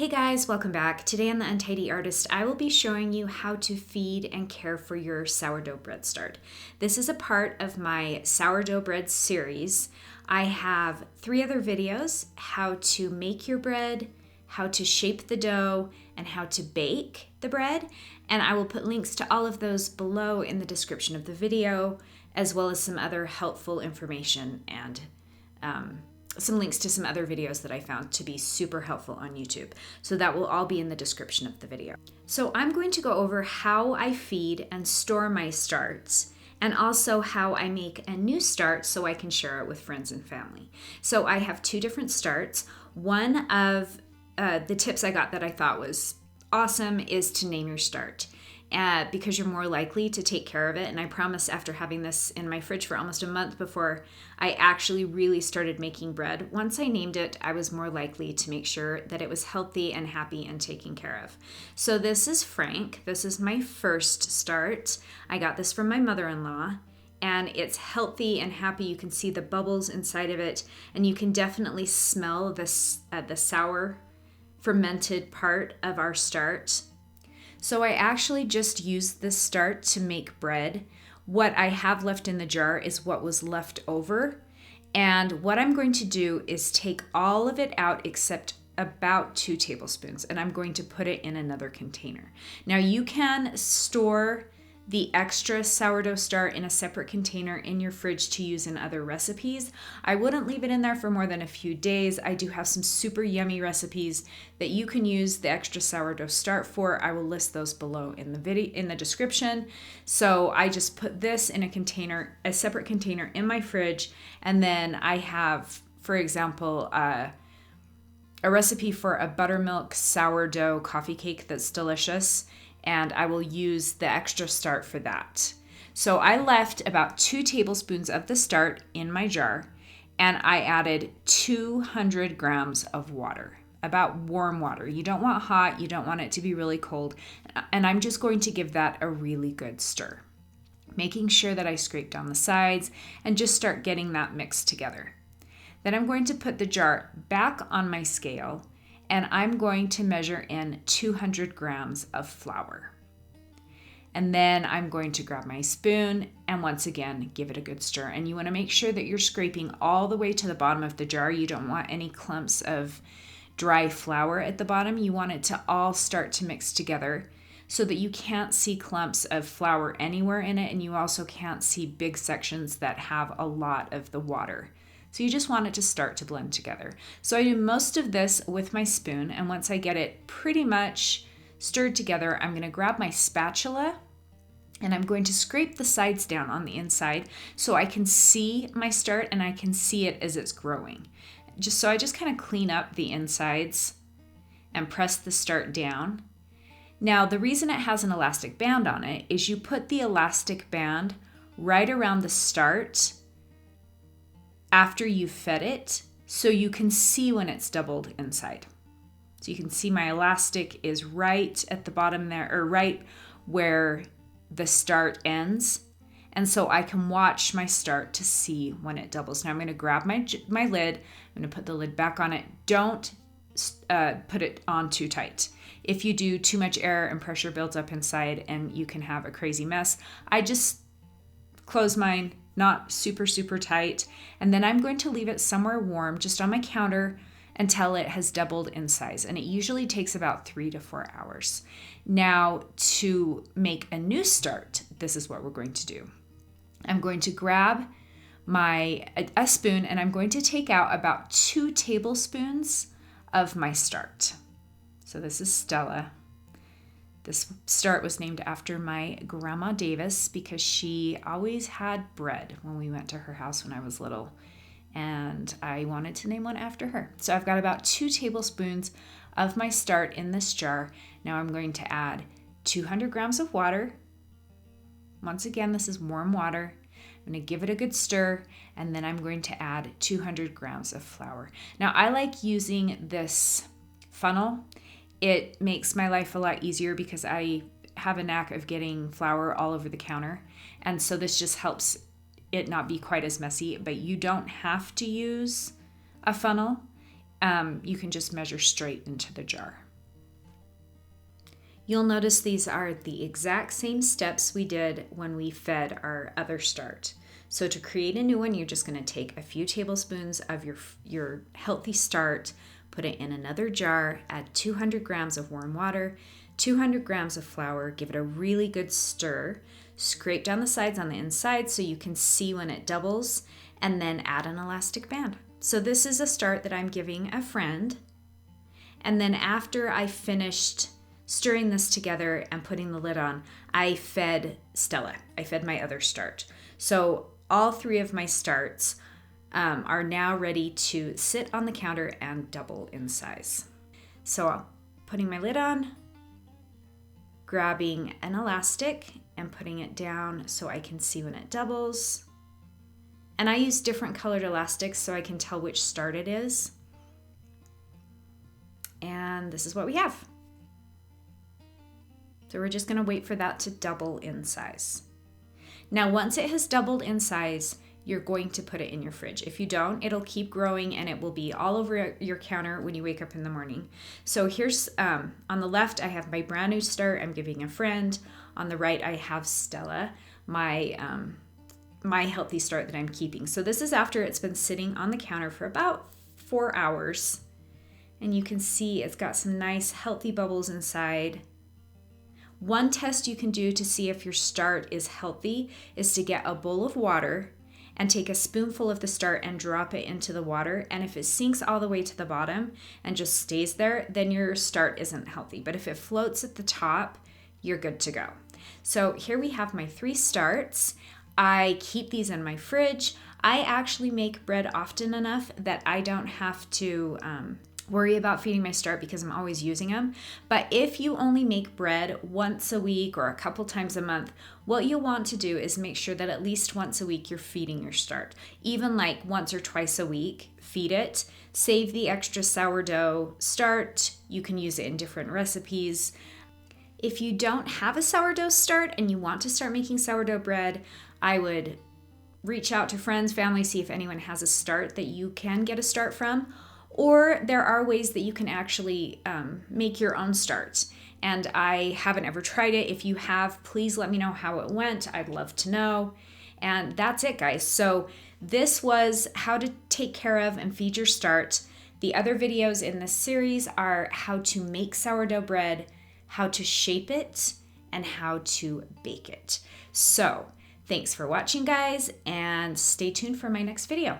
Hey guys, welcome back. Today on The Untidy Artist, I will be showing you how to feed and care for your sourdough bread start. This is a part of my Sourdough Bread Series. I have 3 other videos: how to make your bread, how to shape the dough, and how to bake the bread. And I will put links to all of those below in the description of the video, as well as some other helpful information and some links to some other videos that I found to be super helpful on YouTube. So that will all be in the description of the video. So I'm going to go over how I feed and store my starts, and also how I make a new start so I can share it with friends and family. So I have 2 different starts. One of the tips I got that I thought was awesome is to name your start. Because you're more likely to take care of it. And I promise, after having this in my fridge for almost a month before I actually really started making bread, once I named it, I was more likely to make sure that it was healthy and happy and taken care of. So this is Frank. This is my first start. I got this from my mother-in-law, and it's healthy and happy. You can see the bubbles inside of it, and you can definitely smell the sour fermented part of our start. So I actually just used this start to make bread. What I have left in the jar is what was left over. And what I'm going to do is take all of it out except about 2 tablespoons, and I'm going to put it in another container. Now you can store the extra sourdough start in a separate container in your fridge to use in other recipes. I wouldn't leave it in there for more than a few days. I do have some super yummy recipes that you can use the extra sourdough start for. I will list those below in the video, in the description. So I just put this in a container, a separate container in my fridge, and then I have, for example, a recipe for a buttermilk sourdough coffee cake that's delicious, and I will use the extra start for that. So I left about 2 tablespoons of the start in my jar, and I added 200 grams of water, about warm water. You don't want hot, you don't want it to be really cold, and I'm just going to give that a really good stir, making sure that I scrape down the sides and just start getting that mixed together. Then I'm going to put the jar back on my scale, and I'm going to measure in 200 grams of flour. And then I'm going to grab my spoon and once again give it a good stir. And you want to make sure that you're scraping all the way to the bottom of the jar. You don't want any clumps of dry flour at the bottom. You want it to all start to mix together so that you can't see clumps of flour anywhere in it, and you also can't see big sections that have a lot of the water. So you just want it to start to blend together. So I do most of this with my spoon, and once I get it pretty much stirred together, I'm going to grab my spatula and I'm going to scrape the sides down on the inside so I can see my start and I can see it as it's growing. I just kind of clean up the insides and press the start down. Now, the reason it has an elastic band on it is you put the elastic band right around the start after you've fed it, so you can see when it's doubled inside. So you can see my elastic is right at the bottom there, or right where the start ends. And so I can watch my start to see when it doubles. Now I'm going to grab my lid. I'm going to put the lid back on it. Don't put it on too tight. If you do, too much air and pressure builds up inside and you can have a crazy mess. I just close mine, not super, super tight. And then I'm going to leave it somewhere warm, just on my counter, until it has doubled in size. And it usually takes about 3 to 4 hours. Now, to make a new start, this is what we're going to do. I'm going to grab a spoon, and I'm going to take out about 2 tablespoons of my start. So this is Stella. This start was named after my grandma Davis because she always had bread when we went to her house when I was little, and I wanted to name one after her. So I've got about 2 tablespoons of my start in this jar. Now I'm going to add 200 grams of water. Once again, this is warm water. I'm going to give it a good stir, and then I'm going to add 200 grams of flour. Now I like using this funnel. It makes my life a lot easier because I have a knack of getting flour all over the counter. And so this just helps it not be quite as messy, but you don't have to use a funnel. You can just measure straight into the jar. You'll notice these are the exact same steps we did when we fed our other start. So to create a new one, you're just going to take a few tablespoons of your healthy start, put it in another jar, add 200 grams of warm water, 200 grams of flour, give it a really good stir, scrape down the sides on the inside so you can see when it doubles, and then add an elastic band. So this is a start that I'm giving a friend. And then after I finished stirring this together and putting the lid on, I fed Stella. I fed my other start. So all three of my starts are now ready to sit on the counter and double in size. So putting my lid on, grabbing an elastic and putting it down so I can see when it doubles. And I use different colored elastics so I can tell which start it is. And this is what we have. So we're just going to wait for that to double in size. Now, once it has doubled in size, you're going to put it in your fridge. If you don't, it'll keep growing and it will be all over your counter when you wake up in the morning. So here's, on the left, I have my brand new start I'm giving a friend. On the right, I have Stella, my healthy start that I'm keeping. So this is after it's been sitting on the counter for about 4 hours. And you can see it's got some nice healthy bubbles inside. One test you can do to see if your start is healthy is to get a bowl of water and take a spoonful of the start and drop it into the water. And if it sinks all the way to the bottom and just stays there, then your start isn't healthy. But if it floats at the top, you're good to go. So here we have my 3 starts. I keep these in my fridge. I actually make bread often enough that I don't have to worry about feeding my start because I'm always using them. But if you only make bread once a week or a couple times a month, what you'll want to do is make sure that at least once a week you're feeding your start. Even like once or twice a week, feed it. Save the extra sourdough start. You can use it in different recipes. If you don't have a sourdough start and you want to start making sourdough bread, I would reach out to friends, family, see if anyone has a start that you can get a start from. Or there are ways that you can actually make your own starts. And I haven't ever tried it. If you have, please let me know how it went. I'd love to know. And that's it, guys. So this was how to take care of and feed your start. The other videos in this series are how to make sourdough bread, how to shape it, and how to bake it. So thanks for watching, guys, and stay tuned for my next video.